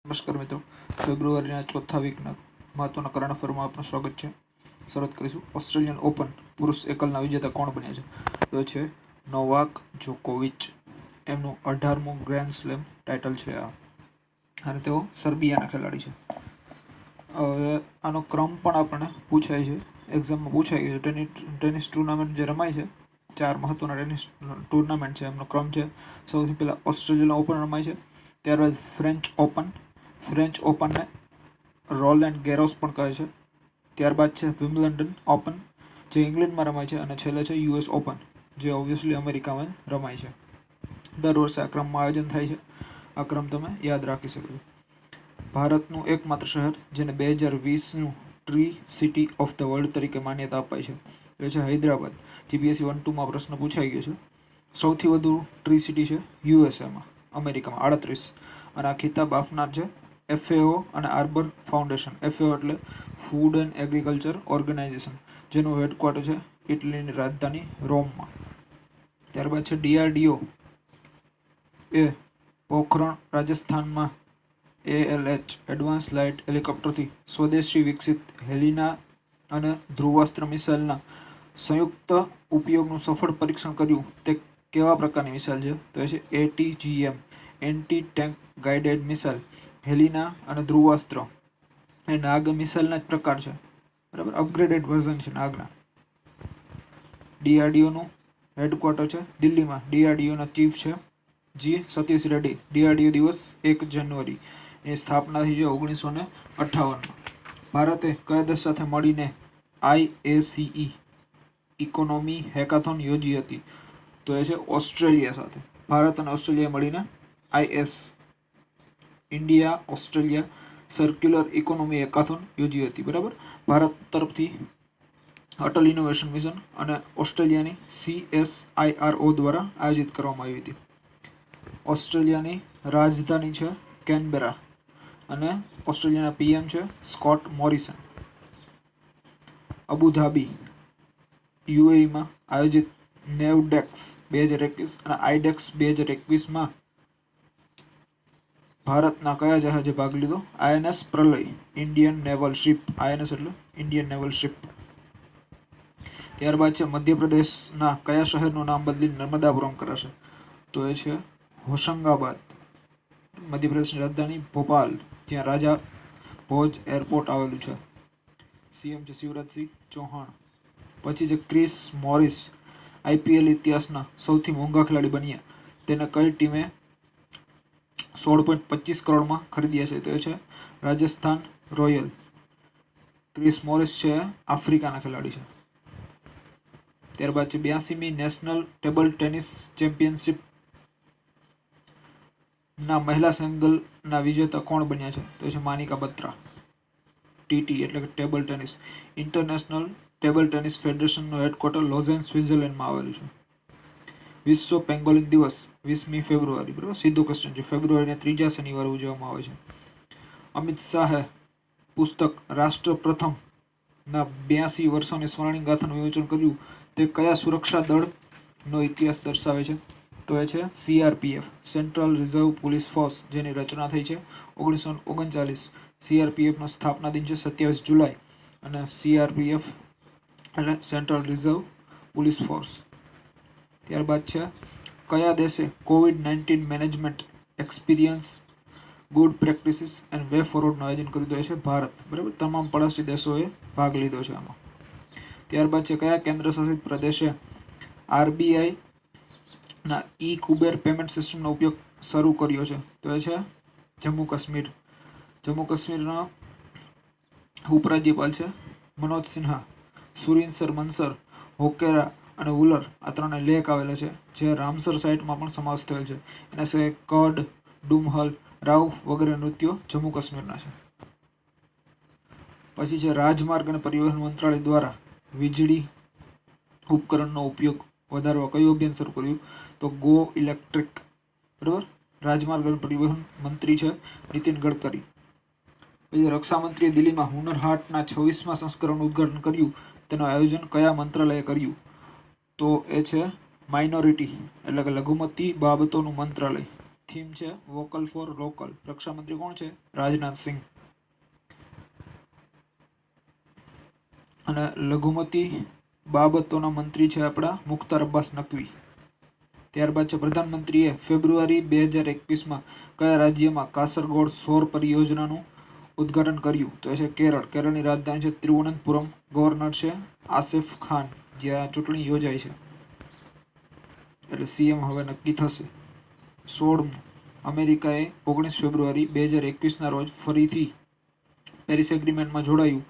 નમસ્કાર મિત્રો, ફેબ્રુઆરીના ચોથા વીકના મહત્વના કરંટ અફેરમાં આપનું સ્વાગત છે. શરૂઆત કરીશું. ઓસ્ટ્રેલિયન ઓપન પુરુષ એકલના વિજેતા કોણ બન્યા છે? તો છે નોવાક જોકોવિચ. એમનું 18મું ગ્રેન્ડ સ્લેમ ટાઇટલ છે આ, અને તેઓ સર્બિયાના ખેલાડી છે. હવે આનો ક્રમ પણ આપણને પૂછાય છે, એક્ઝામમાં પૂછાઈ ગયો છે. ટેનિસ ટુર્નામેન્ટ જે રમાય છે, 4 મહત્વના ટેનિસ ટુર્નામેન્ટ છે, એમનો ક્રમ છે. સૌથી પહેલાં ઓસ્ટ્રેલિયન ઓપન રમાય છે, ત્યારબાદ ફ્રેન્ચ ઓપનને રોલેન્ડ ગેરોસ પણ કહે છે. ત્યારબાદ છે વિમ્બલ્ડન ઓપન, જે ઇંગ્લેન્ડમાં રમાય છે, અને છેલ્લે છે યુએસ ઓપન, જે ઓબ્વિયસલી અમેરિકામાં રમાય છે. દર વર્ષે આ ક્રમમાં આયોજન થાય છે. આ ક્રમ તમે યાદ રાખી શકો છો. ભારતનું એકમાત્ર શહેર જેને 2020નું tree city of the world તરીકે માન્યતા અપાઈ છે, એ છે હૈદરાબાદ. જીપીએસસી 1-2માં પ્રશ્ન પૂછાઈ ગયો છે. સૌથી વધુ ટ્રી સિટી છે યુએસએમાં, અમેરિકામાં 38, અને આ ખિતાબ આપનાર છે FAO અને આર્બર ફાઉન્ડેશન. FAO એટલે ફૂડ એન્ડ એગ્રીકલ્ચર ઓર્ગેનાઇઝેશન, જેનું હેડક્વાર્ટર છે ઇટલીની રાજધાની રોમમાં. ત્યારબાદ છે DRDO, એ પોખરણ રાજસ્થાનમાં ALH એડવાન્સ લાઇટ હેલિકોપ્ટરથી સ્વદેશી વિકસિત હેલિના અને ધ્રુવાસ્ત્ર મિસાઇલના સંયુક્ત ઉપયોગનું સફળ પરીક્ષણ કર્યું. તે કેવા પ્રકારની મિસાઇલ છે? તો એ છે ATGM, anti tank guided missile. Helina અને ધ્રુવાસ્ત્ર એ નાગ મિસાઇલના જ પ્રકાર છે, બરાબર, અપગ્રેડેડ વર્ઝન છે નાગના. DRDOનું હેડક્વાર્ટર છે દિલ્હીમાં. DRDOના ચીફ છે જી સતીશ રેડ્ડી. DRDO દિવસ 1 જાન્યુઆરી, એની સ્થાપના થઈ છે 1958માં. ભારતે કયા દેશ સાથે મળીને IACE ઇકોનોમી હેકાથોન યોજી હતી? તો એ છે ઓસ્ટ્રેલિયા સાથે. ભારત અને ઓસ્ટ્રેલિયા મળીને India Australia circular economy hackathon યોજી હતી, બરાબર. ભારત તરફથી અટલ ઇનોવેશન મિશન અને ઓસ્ટ્રેલિયાની CSIRO દ્વારા આયોજિત કરવામાં આવી હતી. ઓસ્ટ્રેલિયાની રાજધાની છે કેનબેરા, અને ઓસ્ટ્રેલિયાના PM છે સ્કોટ મોરિસન. અબુધાબી UAEમાં આયોજિત નેવડેક્સ 2021 અને આઈડેક્સ 2021માં ભારતના કયા જહાજે ભાગ લીધો? INS Pralay, Indian naval ship. INS એટલે ઇન્ડિયન નેવલ શિપ. ત્યારબાદ છે મધ્યપ્રદેશના કયા શહેરનું નામ બદલીને નર્મદાપુરમ કરાશે? તો એ છે હોશંગાબાદ. મધ્યપ્રદેશની રાજધાની ભોપાલ, જ્યાં રાજા ભોજ એરપોર્ટ આવેલું છે. CM છે શિવરાજસિંહ ચૌહાણ. પછી છે ક્રિસ મોરિસ, IPL ઇતિહાસના સૌથી મોંઘા ખેલાડી બન્યા. તેને કઈ ટીમે 16.25 કરોડમાં ખરીદ્યા છે? તો એ છે રાજસ્થાન રોયલ. ક્રિસ મોરિસ છે આફ્રિકાના ખેલાડી છે. ત્યારબાદ છે 82મી નેશનલ ટેબલ ટેનિસ ચેમ્પિયનશિપ ના મહિલા સિંગલના વિજેતા કોણ બન્યા છે? તો એ છે માનિકા બત્રા. TT એટલે કે table tennis. International table tennis ફેડરેશનનું હેડક્વાર્ટર લોઝેન, સ્વિટ્ઝરલેન્ડમાં આવેલું છે. વિશ્વ પેંગોલિન દિવસ 20મી ફેબ્રુઆરી, બરાબર. સીધો ક્વેશ્ચન છે. ફેબ્રુઆરીના 3જા શનિવારે ઉજવવામાં આવે છે. અમિત શાહે પુસ્તક રાષ્ટ્ર પ્રથમ ના 82 વર્ષોની સ્મરણિક ગાથાનું વિમોચન કર્યું. તે કયા સુરક્ષા દળનો ઇતિહાસ દર્શાવે છે? તો એ છે CRPF, central reserve police force, જેની રચના થઈ છે 1939. CRPFનો સ્થાપના દિન છે 27 જુલાઈ, અને CRPF એટલે સેન્ટ્રલ રિઝર્વ પોલીસ ફોર્સ. ત્યારબાદ છે કયા દેશે COVID-19 management experience, good practices and way ફોરવર્ડનું આયોજન કર્યું? તો એ છે ભારત, બરાબર. તમામ પડોશી દેશોએ ભાગ લીધો છે આમાં. ત્યારબાદ છે કયા કેન્દ્ર શાસિત પ્રદેશે RBI ના કુબેર પેમેન્ટ સિસ્ટમનો ઉપયોગ શરૂ કર્યો છે? તો એ છે જમ્મુ કાશ્મીર. જમ્મુ કાશ્મીરના ઉપરાજ્યપાલ છે મનોજ સિન્હા. સુરિન્સર, મનસર, હોકેરા અને ઉલર, આ 3 લેક આવેલા છે, જે રામસર સાઇટમાં પણ સમાવેશ થયેલ છે. એના સિવાય કડ, ડુમહલ, રાઉફ વગેરે નૃત્યો જમ્મુ કાશ્મીરના છે. પછી છે રાજમાર્ગ અને પરિવહન મંત્રાલય દ્વારા વીજળી ઉપકરણનો ઉપયોગ વધારવા કયું અભિયાન શરૂ કર્યું? તો ગો ઇલેક્ટ્રિક, બરાબર. રાજમાર્ગ અને પરિવહન મંત્રી છે નીતિન ગડકરી. પછી રક્ષામંત્રીએ દિલ્હીમાં હુનર હાટના 26મા સંસ્કરણનું ઉદ્ઘાટન કર્યું. તેનું આયોજન કયા મંત્રાલયે કર્યું? તો એ છે માઇનોરિટી એટલે કે લઘુમતી બાબતોનું મંત્રાલય. થીમ છે વોકલ ફોર લોકલ. રક્ષામંત્રી કોણ છે? રાજનાથ સિંહ. અને લઘુમતી બાબતોના મંત્રી છે આપણા મુખ્તાર અબ્બાસ નકવી. ત્યારબાદ છે પ્રધાનમંત્રીએ ફેબ્રુઆરી 2021માં કયા રાજ્યમાં કાસરગોડ સૌર પરિયોજનાનું ઉદ્ઘાટન કર્યું? તો એ છે કેરળ. કેરળની રાજધાની છે તિરુવનંતપુરમ. ગવર્નર છે આસિફ ખાન, જ્યાં ચૂંટણી યોજાય છે, એટલે સીએમ હવે નક્કી થશે. 16. અમેરિકાએ 19 ફેબ્રુઆરી 2021ના રોજ ફરીથી પેરિસ એગ્રીમેન્ટમાં જોડાયું.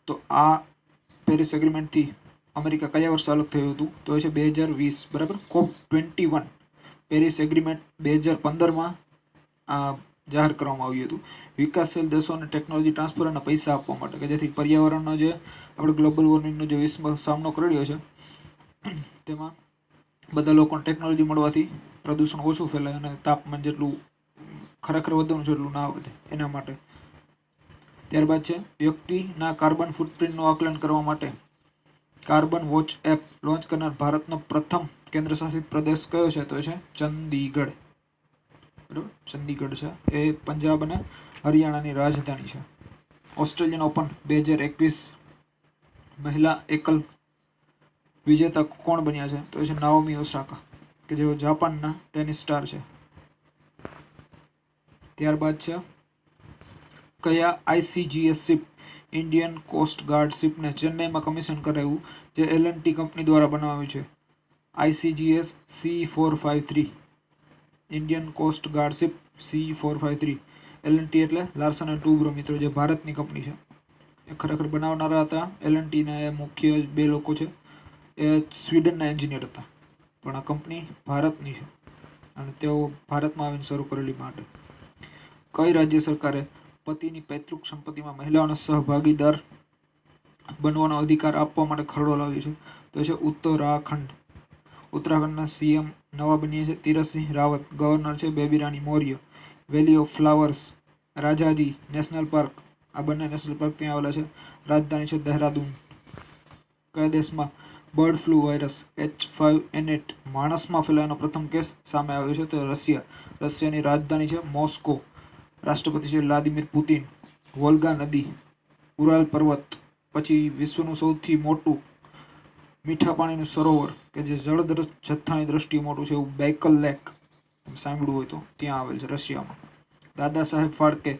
તો આ પેરિસ એગ્રીમેન્ટથી અમેરિકા કયા વર્ષે અલગ થયું હતું? તો એ છે 2020. બરાબર. COP21 પેરિસ એગ્રીમેન્ટ 2015માં જાહેર કરવામાં આવ્યું હતું. વિકાસશીલ દેશોને ટેકનોલોજી ટ્રાન્સફર અને પૈસા આપવા માટે, કે જેથી પર્યાવરણનો જે આપણે ગ્લોબલ વોર્મિંગનો જે વિશ્વમાં સામનો કરી રહ્યો છે તેમાં બધા લોકોને ટેકનોલોજી મળવાથી પ્રદૂષણ ઓછું ફેલાય અને તાપમાન જેટલું ખરેખર વધવાનું છે એટલું ના વધે એના માટે. ત્યારબાદ છે વ્યક્તિના કાર્બન ફૂટપ્રિન્ટનું આકલન કરવા માટે કાર્બન વોચ એપ લોન્ચ કરનાર ભારતનો પ્રથમ કેન્દ્રશાસિત પ્રદેશ કયો છે? તો છે ચંદીગઢ. બરાબર, ચંદીગઢ છે એ પંજાબ અને હરિયાણાની રાજધાની છે. ઓસ્ટ્રેલિયન ઓપન 2021 મહિલા એકલ વિજેતા કોણ બન્યા છે? તો એ છે નાઓમી ઓસાકા, કે જેઓ જાપાનના ટેનિસ સ્ટાર છે. ત્યારબાદ છે કયા ICGS ship Indian coast guard શિપને ચેન્નઈમાં કમિશન કરાયું જે L&T કંપની દ્વારા બનાવ્યું છે? ICGS C453. Indian coast guard ship C453. L&T એટલે લાર્સન એન્ડ ટુબ્રો મિત્રો, જે ભારતની કંપની છે. એ ખરેખર બનાવનારા હતા L&Tના એ મુખ્ય બે લોકો છે એ સ્વીડનના એન્જિનિયર હતા, પણ આ કંપની ભારતની છે અને તેઓ ભારતમાં આવીને શરૂ કરેલી માટે. કઈ રાજ્ય સરકારે પતિની પૈતૃક સંપત્તિમાં મહિલાઓને સહભાગીદાર બનવાનો અધિકાર આપવા માટે ખરડો લાવ્યો છે? તો છે ઉત્તરાખંડ. ઉત્તરાખંડના સીએમ નવા બન્યા છે તીરથસિંહ રાવત. ગવર્નર છે baby Rani Maurya. Valley of flowers, Rajaji national park, આ બંને નેશનલ પાર્ક ત્યાં આવેલા છે. રાજધાની છે દહેરાદૂન. કયા દેશમાં બર્ડ ફ્લૂ વાયરસ H5N8 માણસમાં ફેલાવાનો પ્રથમ કેસ સામે આવ્યો છે? તો રશિયા. રશિયાની રાજધાની છે મોસ્કો. રાષ્ટ્રપતિ છે વ્લાદિમીર પુતિન. વોલ્ગા નદી, ઉરાલ પર્વત, પછી વિશ્વનું સૌથી મોટું મીઠા પાણીનું સરોવર કે જે જળ જથ્થાની દ્રષ્ટિએ મોટું છે એવું બેકલ લેક, સાંભળ્યું હોય તો, ત્યાં આવેલ છે રશિયામાં. Dada Saheb Phalke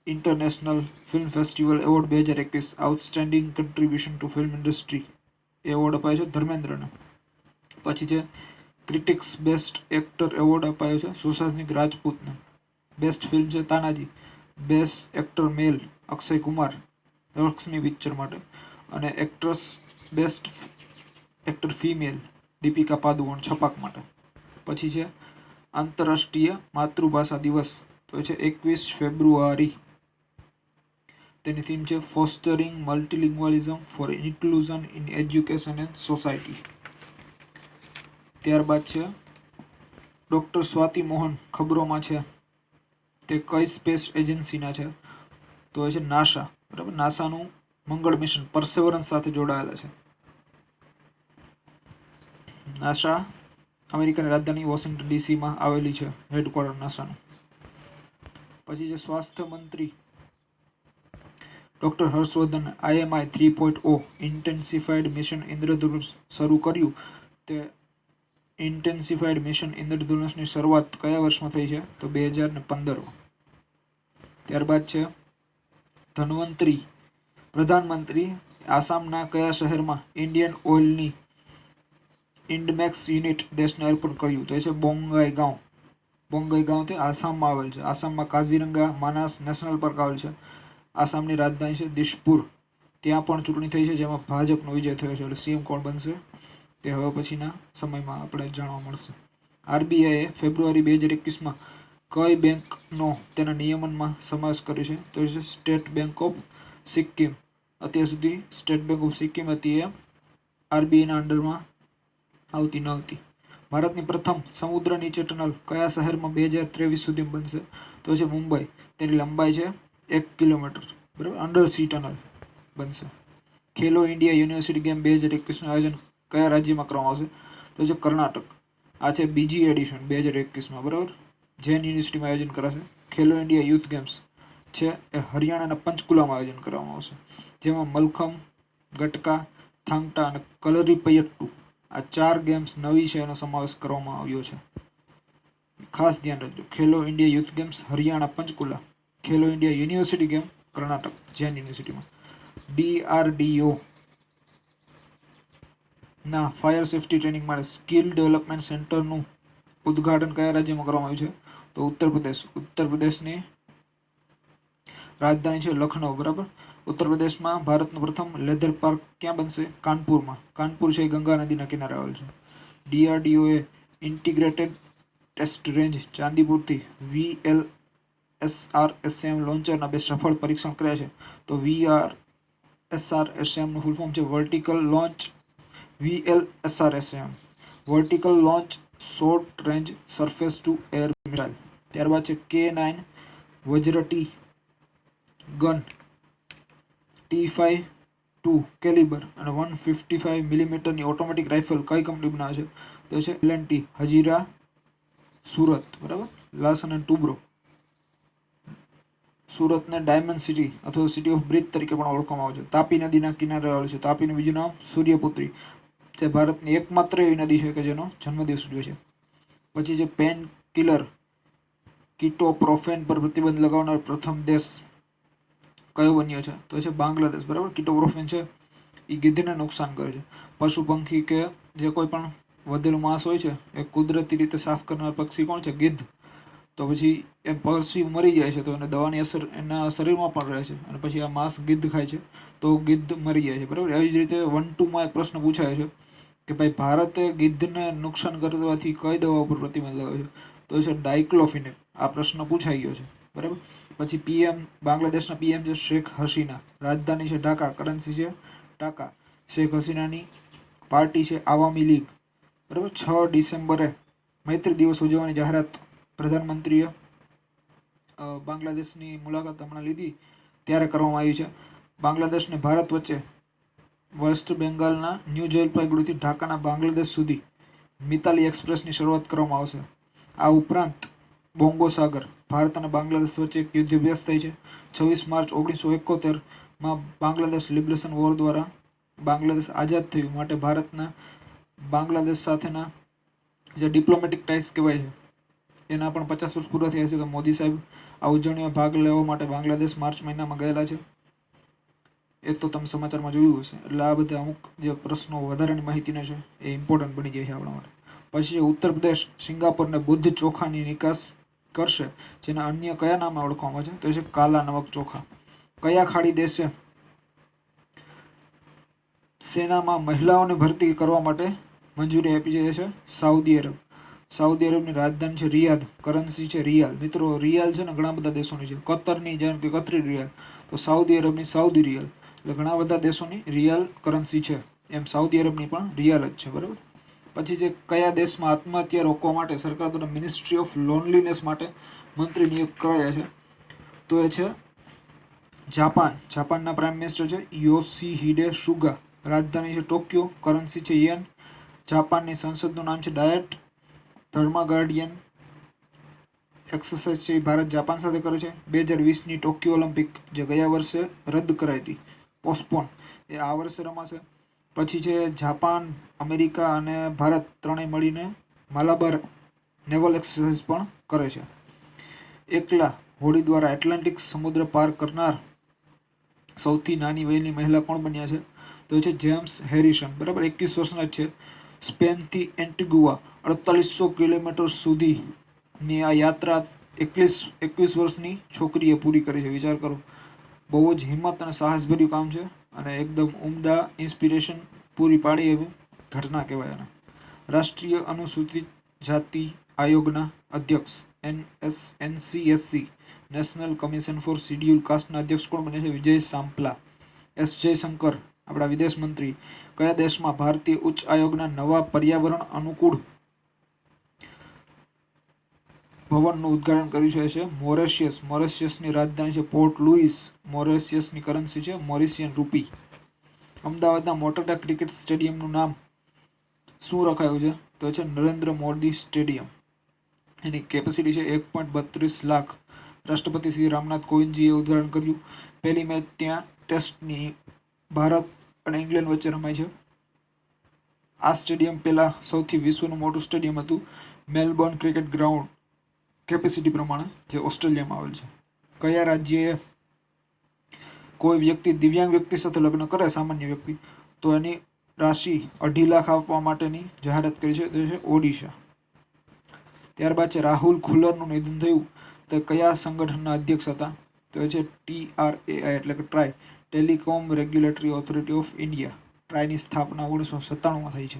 international film festival award 2021 outstanding contribution to film industry award અપાયો છે ધર્મેન્દ્રને. પછી છે ક્રિટિક્સ બેસ્ટ એક્ટર એવોર્ડ અપાયો છે સુશાંત રાજપૂતને. બેસ્ટ ફિલ્મ છે Tanaji. Best actor male Akshay Kumar Laxmi picture માટે. અને actress best actor female Deepika Padukone Chhapaak માટે. પછી છે આંતરરાષ્ટ્રીય માતૃભાષા દિવસ, તો છે 21 ફેબ્રુઆરી. તેની થીમ છે fostering multilingualism for inclusion in education and society. ત્યારબાદ છે ડૉક્ટર સ્વાતિ મોહન ખબરોમાં છે તે કઈ સ્પેસ એજન્સીના છે? તો એ છે નાસા. બરાબર, નાસાનું મંગળ મિશન પરસેવરન્સ સાથે જોડાયેલા છે. નાસા અમેરિકાની રાજધાની વોશિંગ્ટન ડીસીમાં આવેલી છે હેડક્વાર્ટર નાસાનું. પછી છે સ્વાસ્થ્ય મંત્રી doctor Harshvardhan IMI 3.0 intensified mission Indradhanush શરૂ કર્યું. તે ઇન્ટેન્સિફાઈડ મિશન ઇન્દ્રધનુષની શરૂઆત કયા વર્ષમાં થઈ છે? તો 2015માં. ત્યારબાદ છે ધન્વંતરી પ્રધાનમંત્રી આસામના કયા શહેરમાં ઇન્ડિયન ઓઇલની ઇન્ડમેક્સ યુનિટ દેશને અર્પણ કર્યું? તો એ છે બોંગાઈગાંવ. બોંગાઈગાંવ તે આસામમાં આવેલ છે. આસામમાં કાઝીરંગા માનાસ નેશનલ પાર્ક આવેલ છે. આસામની રાજધાની છે દિસપુર. ત્યાં પણ ચૂંટણી થઈ છે જેમાં ભાજપનો વિજય થયો છે, એટલે સીએમ કોણ બનશે તે હવે પછીના સમયમાં આપણે જાણવા મળશે. RBIએ ફેબ્રુઆરી 2021માં કઈ બેંકનો તેના નિયમનમાં સમાવેશ કર્યો છે? તો છે સ્ટેટ બેંક ઓફ સિક્કિમ. અત્યાર સુધી સ્ટેટ બેંક ઓફ સિક્કિમ હતી એ RBIના અંડરમાં આવતી ન હતી. ભારતની પ્રથમ સમુદ્ર નીચે ટનલ કયા શહેરમાં 2023 સુધીમાં બનશે? તો છે મુંબઈ. તેની લંબાઈ છે 1 કિલોમીટર. બરાબર, અંડર સી ટનલ બનશે. ખેલો ઇન્ડિયા યુનિવર્સિટી ગેમ 2021નું આયોજન કયા રાજ્યમાં કરવામાં આવશે? તો છે કર્ણાટક. આ છે બીજી એડિશન 2021માં, બરાબર. જૈન યુનિવર્સિટીમાં આયોજન કરાશે. ખેલો ઇન્ડિયા યુથ ગેમ્સ છે એ હરિયાણાના પંચકુલામાં આયોજન કરવામાં આવશે, જેમાં મલખમ, ગટકા, થાંગટા અને કલરીપયટ્ટુ આ 4 ગેમ્સ નવી છે એનો સમાવેશ કરવામાં આવ્યો છે. ખાસ ધ્યાન રાખજો, Khelo India youth games Haryana Panchkula, Khelo India university game Karnataka Jain યુનિવર્સિટીમાં. DRDO ના ફાયર સેફ્ટી ટ્રેનિંગ માટે સ્કિલ ડેવલપમેન્ટ સેન્ટરનું ઉદ્ઘાટન કયા રાજ્યમાં કરવામાં આવ્યું છે? તો ઉત્તર પ્રદેશ. ઉત્તર પ્રદેશની રાજધાની છે લખનઉ, બરાબર. ઉત્તર પ્રદેશમાં ભારતનું પ્રથમ લેધર પાર્ક ક્યાં બનશે? કાનપુરમાં. કાનપુર છે એ ગંગા નદીના કિનારે આવેલ છે. DRDO એ ઇન્ટિગ્રેટેડ ટેસ્ટ રેન્જ ચાંદીપુરથી VLSRSM લોન્ચરના 2 સફળ પરીક્ષણ કર્યા છે. તો VLSRSM નું ફૂલ ફોર્મ છે vertical launch VLSRSM vertical launch short range surface to air missile. ત્યારબાદ છે K9 વજ્ર-T ગન T52 કેલિબર અને 155 મિલીમીટરની ઓટોમેટિક રાઇફલ કઈ કંપની બનાવે છે? તો છે L&T હજીરા સુરત, બરાબર. Larsen and Toubro. સુરતને ડાયમંડ સિટી અથવા સિટી ઓફ બ્રિજ તરીકે પણ ઓળખવામાં આવે છે. તાપી નદીના કિનારે આવેલું છે. તાપીનું બીજું નામ સૂર્યપુત્રી. તે ભારતની એકમાત્ર એવી નદી છે કે જેનો જન્મદિવસ ઉજવે છે. પછી છે પેન કિલર કીટોપ્રોફેન પર પ્રતિબંધ લગાવનાર પ્રથમ દેશ કયો બન્યો છે? તો છે બાંગ્લાદેશ, બરાબર. કીટોપ્રોફેન છે એ ગીધને નુકસાન કરે છે. પશુ પંખી કે જે કોઈ પણ વધેલું માંસ હોય છે એ કુદરતી રીતે સાફ કરનાર પક્ષી કોણ છે? ગીધ. તો પછી એ પક્ષી મરી જાય છે તો એને દવાની અસર એના શરીરમાં પણ રહે છે અને પછી આ માંસ ગીધ ખાય છે તો ગીધ મરી જાય છે, બરાબર. આવી જ રીતે 1-2માં એક પ્રશ્ન પૂછાયો છે કે ભાઈ ભારતે ગીધને નુકસાન કરવાથી કઈ દવા ઉપર પ્રતિબંધ લગાવ્યો છે? તો છે ડાયક્લોફિનેક. આ પ્રશ્ન પૂછાઈ ગયો છે, બરાબર. પછી PM બાંગ્લાદેશના PM છે શેખ હસીના. રાજધાની છે ઢાકા, કરન્સી છે ટાકા. શેખ હસીનાની પાર્ટી છે આવામી લીગ, બરાબર. 6 ડિસેમ્બરે મૈત્રી દિવસ ઉજવવાની જાહેરાત પ્રધાનમંત્રીએ બાંગ્લાદેશની મુલાકાત હમણાં લીધી ત્યારે કરવામાં આવી છે. બાંગ્લાદેશ ને ભારત વચ્ચે વેસ્ટ બેંગાલના ન્યૂ જલપાઈગુડીથી ઢાકાના બાંગ્લાદેશ સુધી મિતાલી એક્સપ્રેસની શરૂઆત કરવામાં આવશે. આ ઉપરાંત બોંગો સાગર ભારત અને બાંગ્લાદેશ વચ્ચે એક યુદ્ધ અભ્યાસ થઈ છે. 26 માર્ચ 1971માં બાંગ્લાદેશ લિબરેશન વોર દ્વારા બાંગ્લાદેશ આઝાદ થયું માટે ભારતના બાંગ્લાદેશ સાથેના જે ડિપ્લોમેટિક ટાઈસ કહેવાય છે એના પણ 50 વર્ષ પૂરા થયા છે. તો મોદી સાહેબ આ ઉજવણીમાં ભાગ લેવા માટે બાંગ્લાદેશ માર્ચ મહિનામાં ગયેલા છે. એ તો તમે સમાચારમાં જોયું હશે. એટલે આ બધા અમુક જે પ્રશ્નો વધારાની માહિતીના છે એ ઇમ્પોર્ટન્ટ બની જાય છે આપણા માટે. પછી ઉત્તર પ્રદેશ સિંગાપુરને બુદ્ધ ચોખાની નિકાસ કરશે, જેના અન્ય કયા નામે ઓળખવામાં આવે છે? તો છે કાલા નમક ચોખા. કયા ખાડી દેશે સેનામાં મહિલાઓને ભરતી કરવા માટે મંજૂરી આપી છે? Saudi Arab. સાઉદી અરબની રાજધાની છે રિયાદ, કરન્સી છે રિયાલ. મિત્રો રિયાલ છે ને ઘણા બધા દેશોની છે. કતરની જેમ કે કતરી રિયાલ, તો સાઉદી અરબની સાઉદી રિયાલ. એટલે ઘણા બધા દેશોની રિયાલ કરન્સી છે, એમ સાઉદી અરબની પણ રિયાલ જ છે, બરાબર. પછી જે કયા દેશમાં આત્મહત્યા રોકવા માટે સરકાર દ્વારા મિનિસ્ટ્રી ઓફ લોનલીનેસ માટે મંત્રી નિયુક્ત કરાયા છે? તો એ છે જાપાન. જાપાનના પ્રાઇમ મિનિસ્ટર છે યોશિહિડે સુગા. રાજધાની છે ટોક્યો, કરન્સી છે યેન. જાપાનની સંસદનું નામ છે ડાયટ. ધર્મા ગાર્ડિયન એક્સરસાઇઝ છે એ ભારત જાપાન સાથે કરે છે. 2020ની ટોક્યો ઓલિમ્પિક જે ગયા વર્ષે રદ કરાઈ હતી, પોસ્ટપોન, એ આ વર્ષે રમાશે. પછી છે જાપાન, અમેરિકા અને ભારત ત્રણેય મળીને માલાબાર નેવલ એક્સરસાઇઝ પણ કરે છે. એકલા હોડી દ્વારા એટલાન્ટિક સમુદ્ર પાર કરનાર સૌથી નાની વયની મહિલા કોણ બન્યા છે? તો એ છે જેમ્સ હેરિસન, બરાબર. 21 વર્ષના જ છે. સ્પેનથી એન્ટિગુઆ 4800 કિલોમીટર સુધીની આ યાત્રા 21 વર્ષની છોકરીએ પૂરી કરી છે. વિચાર કરો, બહુ જ હિંમત અને સાહસભર્યું કામ છે અને એકદમ ઉમદા ઇન્સ્પિરેશન પૂરી પાડી એવી ઘટના કહેવાય એને. રાષ્ટ્રીય અનુસૂચિત જાતિ આયોગના અધ્યક્ષ NCSC national commission for schedule કાસ્ટના અધ્યક્ષ કોણ બને છે? વિજય સાંપલા. S જયશંકર આપણા વિદેશ મંત્રી કયા દેશમાં ભારતીય ઉચ્ચ આયોગના નવા પર્યાવરણ અનુકૂળ ભવનનું ઉદ્ઘાટન કર્યું છે? મોરેશિયસ. મોરેશિયસની રાજધાની છે પોર્ટ લુઇસ. મોરેશિયસની કરન્સી છે મોરિશિયન રૂપી. અમદાવાદના મોટેરા ક્રિકેટ સ્ટેડિયમનું નામ શું રખાયું છે? તો છે નરેન્દ્ર મોદી સ્ટેડિયમ. એની કેપેસિટી છે 1.32 લાખ. રાષ્ટ્રપતિ શ્રી રામનાથ કોવિંદજીએ ઉદ્ઘાટન કર્યું. પહેલી મેચ ત્યાં ટેસ્ટની ભારત અને ઇંગ્લેન્ડ વચ્ચે રમાય છે. આ સ્ટેડિયમ પહેલા સૌથી વિશ્વનું મોટું સ્ટેડિયમ હતું મેલબોર્ન ક્રિકેટ ગ્રાઉન્ડ કેપેસિટી પ્રમાણે, જે ઓસ્ટ્રેલિયામાં આવેલ છે. કયા રાજ્યએ કોઈ વ્યક્તિ દિવ્યાંગ વ્યક્તિ સાથે લગ્ન કરે, સામાન્ય વ્યક્તિ, તો એની રાશિ 2.5 લાખ આપવા માટેની જાહેરાત કરી છે, તે છે ઓડિશા. ત્યારબાદ છે રાહુલ ખુલ્લરનું નિધન થયું. તો કયા સંગઠનના અધ્યક્ષ હતા? તો છે TRAI એટલે કે TRAI, telecom regulatory authority of India. ટ્રાયની સ્થાપના 1997માં થઈ છે.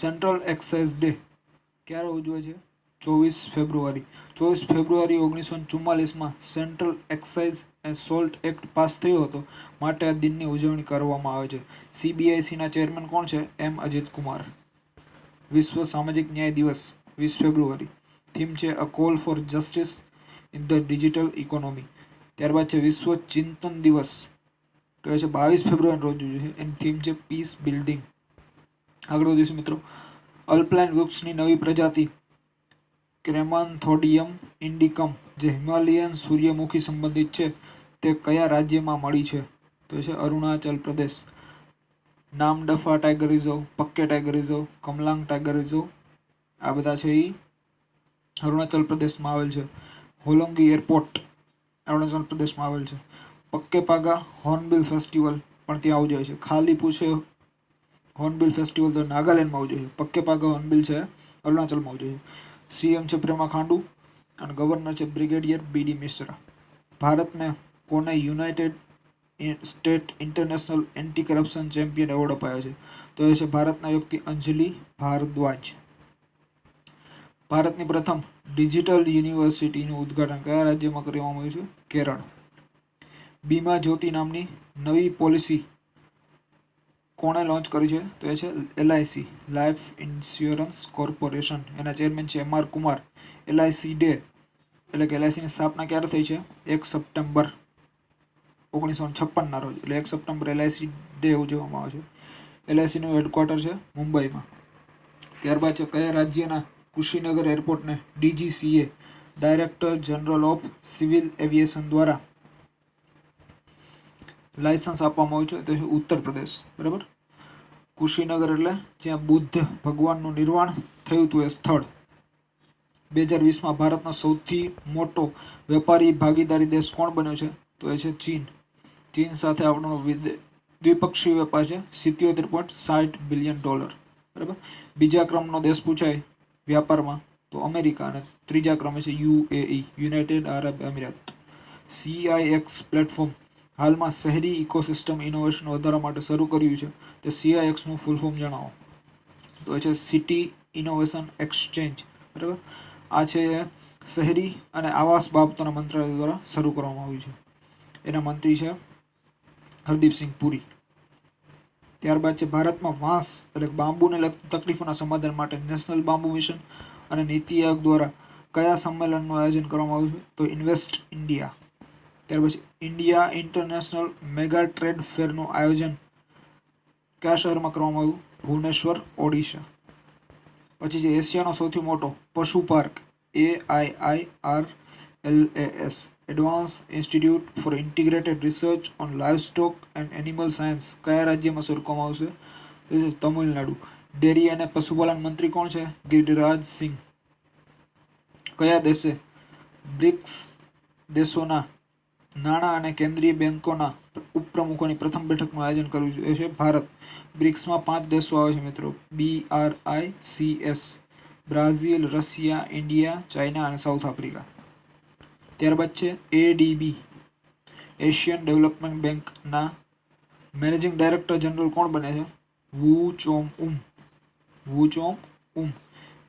સેન્ટ્રલ એક્સાઇઝ ડે ક્યારે ઉજવે છે? 24 ફેબ્રુઆરી. 24 ફેબ્રુઆરી 1944માં central excise and salt act pass થયો હતો, માટે આ દિનની ઉજવણી કરવામાં આવે છે. CBICના ચેરમેન કોણ છે? M. અજીત કુમાર. વિશ્વ સામાજિક ન્યાય દિવસ 20 ફેબ્રુઆરી. થીમ છે a call for justice in the digital economy. ત્યારબાદ છે વિશ્વ ચિંતન દિવસ, તો એ છે 22 ફેબ્રુઆરી રોજ ઉજવે છે. એની થીમ છે પીસ બિલ્ડિંગ. આગળ વધીશું મિત્રો. અલ્પાઇન વૃક્ષની નવી પ્રજાતિ ક્રેમાંથોડિયમ ઇન્ડિકમ, જે હિમાલયન સૂર્યમુખી સંબંધિત છે, તે કયા રાજ્યમાં મળી છે? તો છે Arunachal Pradesh. Namdapha tiger reserve, Pakke tiger reserve, Kamlang tiger reserve, આ બધા છે એ અરુણાચલ પ્રદેશમાં આવેલ છે. હોલોંગી એરપોર્ટ અરુણાચલ પ્રદેશમાં આવેલ છે. પક્કે પાગા હોર્નબિલ ફેસ્ટિવલ પણ ત્યાં ઉજવાય છે. ખાલી પૂછે હોર્નબિલ ફેસ્ટિવલ તો નાગાલેન્ડમાં ઉજવાય છે. પક્કે પાગા હોર્નબિલ છે અરુણાચલમાં ઉજવાય છે. CM છે પ્રેમા ખાંડુ અને ગવર્નર છે બ્રિગેડિયર BD મિશ્રા. ભારતને કોને United state international anti corruption champion award અપાયો છે? તો એ છે ભારતના વ્યક્તિ અંજલિ ભારદ્વાજ. ભારતની પ્રથમ ડિજિટલ યુનિવર્સિટીનું ઉદ્ઘાટન કયા રાજ્યમાં કરવામાં આવ્યું છે? કેરળ. બીમા જ્યોતિ નામની નવી પોલિસી કોણે લોન્ચ કરી છે? તો એ છે LIC, લાઈફ ઇન્સ્યોરન્સ કોર્પોરેશન. એના ચેરમેન છે MR કુમાર. LIC ડે એટલે કે LICની સ્થાપના ક્યારે થઈ છે? 1 સપ્ટેમ્બર 1956ના રોજ. એટલે 1 સપ્ટેમ્બર LIC ડે ઉજવવામાં આવે છે. LICનું હેડક્વાર્ટર છે મુંબઈમાં. ત્યારબાદ છે કયા રાજ્યના કુશીનગર એરપોર્ટને DGCA, director general of civil aviation દ્વારા લાયસન્સ આપવામાં આવ્યું છે? તો છે ઉત્તર પ્રદેશ. બરાબર. કુશીનગર એટલે જ્યાં બુદ્ધ ભગવાનનું નિર્વાણ થયું હતું એ સ્થળ. 2020માં ભારતનો સૌથી મોટો વેપારી ભાગીદારી દેશ કોણ બન્યો છે? તો એ છે ચીન. ચીન સાથે આપણો દ્વિપક્ષીય વેપાર છે $77.60 બિલિયન. બરાબર. બીજા ક્રમનો દેશ પૂછાય વ્યાપારમાં તો અમેરિકા, અને ત્રીજા ક્રમે છે UAE, યુનાઇટેડ આરબ એમિરેત. CIX પ્લેટફોર્મ હાલમાં શહેરી ઇકોસિસ્ટમ ઇનોવેશન વધારવા માટે શરૂ કર્યું છે. તો CIXનું ફૂલ ફોર્મ જણાવો. તો એ છે સિટી ઇનોવેશન એક્સચેન્જ. બરાબર. આ છે શહેરી અને આવાસ બાબતોના મંત્રાલય દ્વારા શરૂ કરવામાં આવ્યું છે. એના મંત્રી છે હરદીપસિંહ પુરી. ત્યારબાદ છે ભારતમાં વાંસ એટલે બાંબુને લગતી તકલીફોના સમાધાન માટે નેશનલ બાંબુ મિશન અને નીતિ આયોગ દ્વારા કયા સંમેલનનું આયોજન કરવામાં આવ્યું છે? તો ઇન્વેસ્ટ ઇન્ડિયા. ત્યાર પછી ઇન્ડિયા ઇન્ટરનેશનલ મેગા ટ્રેડ ફેરનું આયોજન કયા શહેરમાં કરવામાં આવ્યું? ભુવનેશ્વર, ઓડિશા. પછી છે એશિયાનો સૌથી મોટો પશુ park AIIRLAS, advance institute for integrated research on livestock and animal science, કયા રાજ્યમાં શરૂ કરવામાં આવશે? તે છે તમિલનાડુ. ડેરી અને પશુપાલન મંત્રી કોણ છે? ગિરિરાજ સિંહ. કયા દેશે બ્રિક્સ દેશોના નાણાં અને કેન્દ્રીય બેંકોના ઉપપ્રમુખોની પ્રથમ બેઠકનું આયોજન કર્યું છે? એ છે ભારત. બ્રિક્સમાં 5 દેશો આવે છે મિત્રો, BRICS: Brazil, Russia, India, China અને સાઉથ આફ્રિકા. ત્યારબાદ છે ADB, એશિયન ડેવલપમેન્ટ બેંકના મેનેજિંગ ડાયરેક્ટર જનરલ કોણ બને છે? વુ ચોમ ઉમ.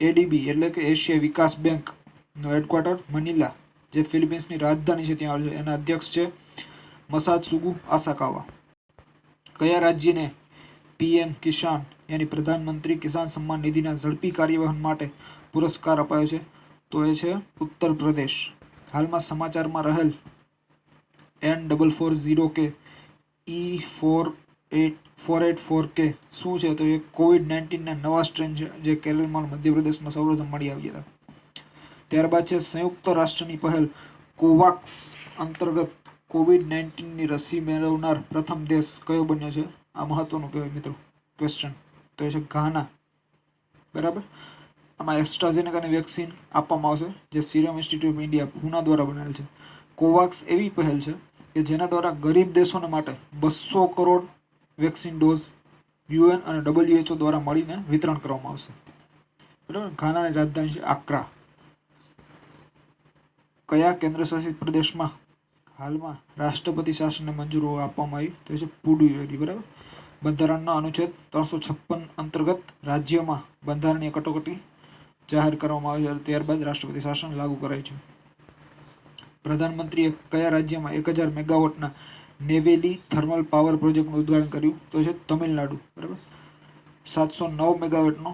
ADB એટલે કે એશિયા વિકાસ બેંકનો હેડક્વાર્ટર મનીલા, જે ફિલિપિન્સની રાજધાની છે ત્યાં આવે છે. એના અધ્યક્ષ છે મસાત્સુગુ આસાકાવા. કયા રાજ્યને PM કિસાન યાની પ્રધાનમંત્રી કિસાન સન્માન નિધિના ઝડપી કાર્યવાહન માટે પુરસ્કાર અપાયો છે? તો એ છે ઉત્તર પ્રદેશ. હાલમાં સમાચારમાં રહેલ N440K E4 484K શું છે તો એ COVID-19ના નવા સ્ટ્રેન છે જે કેરળમાં મધ્યપ્રદેશમાં સૌપ્રથમ મળી આવ્યા હતા. ત્યારબાદ છે સંયુક્ત રાષ્ટ્રની પહેલ કોવાક્સ અંતર્ગત COVID-19ની રસી મેળવનાર પ્રથમ દેશ કયો બન્યો છે? આ મહત્વનું કહેવાય મિત્રો ક્વેશ્ચન. તો એ છે ઘાના. બરાબર. આમાં એસ્ટ્રાઝેનેકાની વેક્સિન આપવામાં આવશે જે serum institute of India Poona દ્વારા બનાવેલ છે. કોવાક્સ એવી પહેલ છે કે જેના દ્વારા ગરીબ દેશોને માટે 200 કરોડ વેક્સિન ડોઝ UN અને WHO દ્વારા મળીને વિતરણ કરવામાં આવશે. બરાબર. ઘાનાની રાજધાની છે આક્રા. કયા કેન્દ્રશાસિત પ્રદેશમાં હાલમાં રાષ્ટ્રપતિ શાસનને મંજૂરી આપવામાં આવી? તો છે પુડુચેરી. બરાબર. બંધારણના અનુચ્છેદ 356 અંતર્ગત રાજ્યમાં બંધારણીય કટોકટી જાહેર કરવામાં આવે છે. ત્યારબાદ રાષ્ટ્રપતિ શાસન લાગુ કરાય છે. પ્રધાનમંત્રીએ કયા રાજ્યમાં 1000 મેગાવોટના નેવેલી થર્મલ પાવર પ્રોજેક્ટનું ઉદ્ઘાટન કર્યું? તો છે તમિલનાડુ. બરાબર. 709 મેગાવોટનો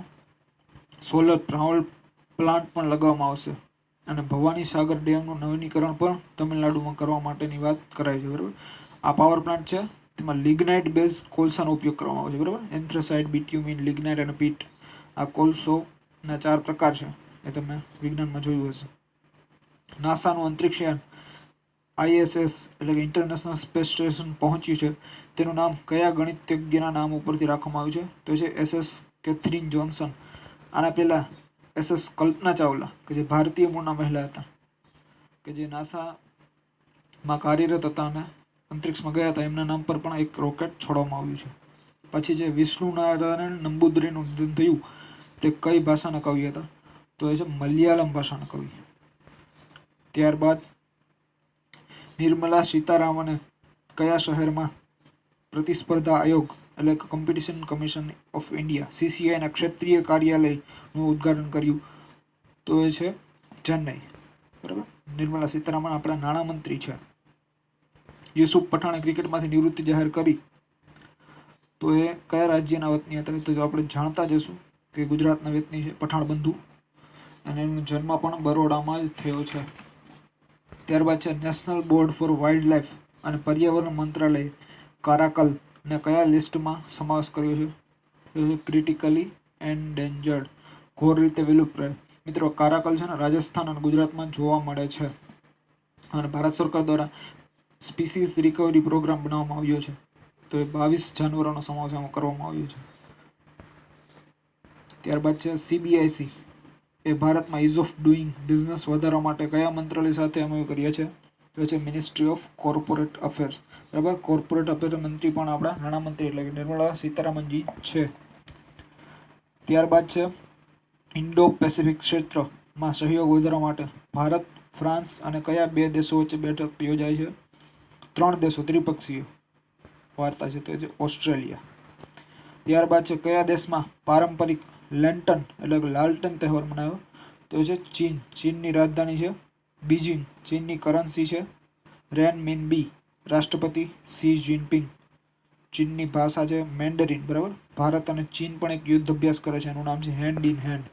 સોલર પાવર પ્લાન્ટ પણ લગાવવામાં આવશે અને ભવાની સાગર ડેમનું નવીનીકરણ પણ તમિલનાડુમાં કરવા માટેની વાત કરાય છે. બરાબર. આ પાવર પ્લાન્ટ છે તેમાં લિગ્નાઇટ બેઝ કોલસાનો ઉપયોગ કરવામાં આવે છે. બરાબર. એન્થ્રેસાઇટ, બિટ્યુમિન, લિગ્નાઇટ અને પીટ. આ કોલસોના 4 પ્રકાર છે એ તમે વિજ્ઞાનમાં જોયું હશે. નાસાનું અંતરિક્ષ યાન ISS એટલે કે ઇન્ટરનેશનલ સ્પેસ સ્ટેશન પહોંચ્યું છે તેનું નામ કયા ગણિતજ્ઞના નામ ઉપરથી રાખવામાં આવ્યું છે? તો છે SS કેથરીન જોન્સન. આના પહેલા SS કલ્પના ચાવલા કે જે ભારતીય મૂળના મહિલા હતા કે જે નાસામાં કાર્યરત હતા અને અંતરિક્ષમાં ગયા હતા, એમના નામ પર પણ એક રોકેટ છોડવામાં આવ્યું છે. પછી જે વિષ્ણુ નારાયણ નંબૂદરીનું નિધન થયું તે કઈ ભાષાના કવિ હતા? તો એ છે મલયાલમ ભાષાના કવિ. ત્યારબાદ નિર્મલા સીતારામને કયા શહેરમાં પ્રતિસ્પર્ધા આયોગ એટલે કે કોમ્પિટિશન કમિશન ઓફ ઇન્ડિયા CCIના ક્ષેત્રીય કાર્યાલયનું ઉદ્ઘાટન કર્યું? તો એ છે ચેન્નઈ. બરાબર. નિર્મલા સીતારામન આપણા નાણામંત્રી છે. યુસુફ પઠાણે ક્રિકેટમાંથી નિવૃત્તિ જાહેર કરી તો એ કયા રાજ્યના વતની હતા? તો આપણે જાણતા જ હશું કે ગુજરાતના વતની છે પઠાણ બંધુ અને એમનો જન્મ પણ બરોડામાં જ થયો છે. ત્યારબાદ છે national board four wild life અને પર્યાવરણ મંત્રાલયે કારાકલ ને કયા લિસ્ટમાં સમાવેશ કર્યો છે? ક્રિટિકલી એન્ડેન્જર્ડ ઘોર રીતે વિલુપ્ત. મિત્રો કારાકલ છે ને રાજસ્થાન અને ગુજરાતમાં જોવા મળે છે અને ભારત સરકાર દ્વારા સ્પીસીસ રિકવરી પ્રોગ્રામ બનાવવામાં આવ્યો છે. તો એ 22 જાનવરોનો સમાવેશ આમાં કરવામાં આવ્યો છે. ત્યારબાદ છે CBIC એ ભારતમાં ઇઝ ઓફ ડુઈંગ બિઝનેસ વધારવા માટે કયા મંત્રાલય સાથે MOU કર્યા છે? તો છે મિનિસ્ટ્રી ઓફ કોર્પોરેટ અફેર્સ. બરાબર. કોર્પોરેટ અફેર મંત્રી પણ આપણા નાણામંત્રી એટલે કે નિર્મલા સીતારામનજી છે. ત્યારબાદ છે ઇન્ડો પેસિફિક ક્ષેત્રમાં સહયોગ વધારવા માટે ભારત, ફ્રાન્સ અને કયા 2 દેશો વચ્ચે બેઠક યોજાય છે? 3 દેશો ત્રિપક્ષીય વાર્તા છે તે છે ઓસ્ટ્રેલિયા. ત્યારબાદ છે કયા દેશમાં પારંપરિક લેન્ટન એટલે કે લાલટન તહેવાર મનાવ્યો? તો છે ચીન. ચીનની રાજધાની છે બીજિંગ. ચીનની કરન્સી છે રેનમિનબી. રાષ્ટ્રપતિ શી જિનપિંગ. ચીનની ભાષા છે મેન્ડરીન. બરાબર. ભારત અને ચીન પણ એક યુદ્ધ અભ્યાસ કરે છે, એનું નામ છે હેન્ડ ઇન હેન્ડ.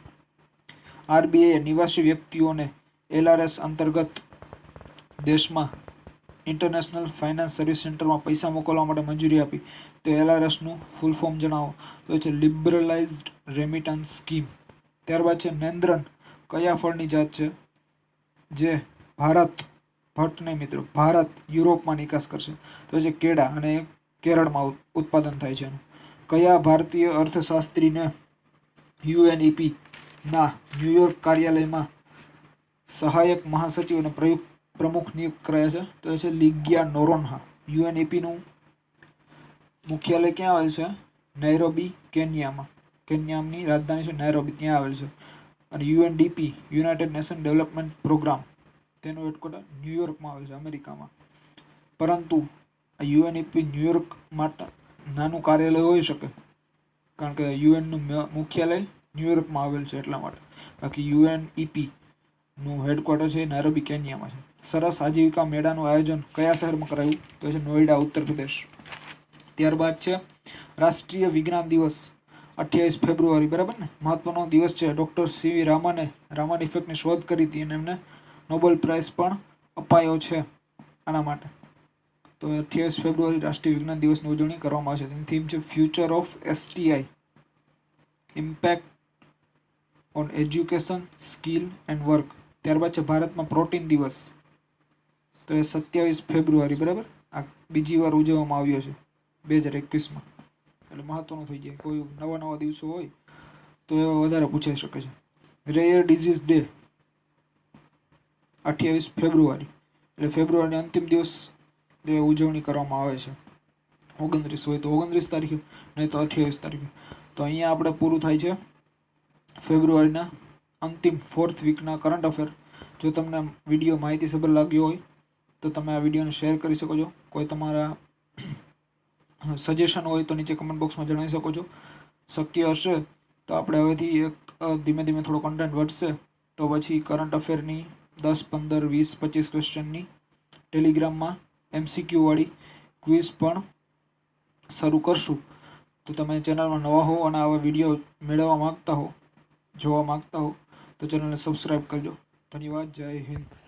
RBI એ નિવાસી વ્યક્તિઓને LRS અંતર્ગત દેશમાં ઇન્ટરનેશનલ ફાઇનાન્સ સર્વિસ સેન્ટરમાં પૈસા મોકલવા માટે મંજૂરી આપી. તો LRSનું ફૂલ ફોર્મ જણાવો. તો એ છે લિબરલાઇઝ્ડ રેમિટન્સ સ્કીમ. ત્યારબાદ છે નેન્દ્રન કયા ફળની જાત છે જે ભટ્ટ નહીં મિત્રો, ભારત યુરોપમાં નિકાસ કરશે? તો છે કેળા અને કેરળમાં ઉત્પાદન થાય છે. કયા ભારતીય અર્થશાસ્ત્રીને UNEP ના ન્યુયોર્ક કાર્યાલયમાં સહાયક મહાસચિવ અને પ્રમુખ નિયુક્ત કરાયા છે? તો એ છે લિગ્યા નોરોન્હા. UNEPનું મુખ્યાલય ક્યાં આવેલ છે? નૈરોબી, કેન્યામાં. કેન્યાની રાજધાની છે નૈરોબી, ત્યાં આવેલ છે. અને UNDP United Nation development programme તેનું હેડક્વાર્ટર ન્યુયોર્કમાં આવેલ છે અમેરિકામાં. પરંતુ આ UNEP ન્યુયોર્ક માટે નાનું કાર્યાલય હોઈ શકે કારણ કે UNનું મુખ્યાલય ન્યુયોર્કમાં આવેલ છે એટલા માટે. બાકી UNEPનું હેડક્વાર્ટર છે નૈરોબી, કેન્યામાં છે. સરસ આજીવિકા મેળાનું આયોજન કયા શહેરમાં કરાયું? તો છે નોઈડા, ઉત્તર પ્રદેશ. ત્યારબાદ છે રાષ્ટ્રીય વિજ્ઞાન દિવસ 28 ફેબ્રુઆરી. બરાબર ને. મહત્વનો દિવસ છે. ડૉક્ટર CV રામને રામન ઇફેક્ટની શોધ કરી હતી અને એમને નોબેલ પ્રાઇઝ પણ અપાયો છે આના માટે. તો 28 ફેબ્રુઆરી રાષ્ટ્રીય વિજ્ઞાન દિવસની ઉજવણી કરવામાં આવશે. તેની થીમ છે future of STI, impact on education, skill and work. ત્યારબાદ છે ભારતમાં પ્રોટીન દિવસ, તો એ 27 ફેબ્રુઆરી, બરાબર. આ બીજી વાર ઉજવવામાં આવ્યો છે 2021માં, એટલે મહત્વનું થઈ જાય. કોઈ નવા દિવસો હોય તો એવા વધારે પૂછાઈ શકે છે. રેયર ડિઝીઝ ડે 28 ફેબ્રુઆરી, એટલે ફેબ્રુઆરીના અંતિમ દિવસ એ ઉજવણી કરવામાં આવે છે. 29 હોય તો 29 તારીખે, નહીં તો 28 તારીખે. તો અહીંયા આપણે પૂરું થાય છે ફેબ્રુઆરીના અંતિમ 4th વીકના કરંટ અફેર. જો તમને વિડીયો માહિતીસભર લાગ્યો હોય તો તમે આ વિડીયોને શેર કરી શકો છો. કોઈ તમારા સજેશન હોય તો નીચે કમેન્ટ બોક્સમાં જણાવી શકો છો. શક્ય હશે તો આપણે હવેથી ધીમે ધીમે થોડો કન્ટેન્ટ વધશે તો પછી કરંટ અફેરની 10, 15, 20, 25 ક્વેશ્ચનની ટેલિગ્રામમાં MCQ વાળી ક્વિઝ પણ શરૂ કરશું. તો તમે ચેનલમાં નવા હો અને આવા વિડીયો મેળવવા માગતા હો, જોવા માગતા હો તો ચેનલને સબસ્ક્રાઈબ કરજો. ધન્યવાદ. જય હિન્દ.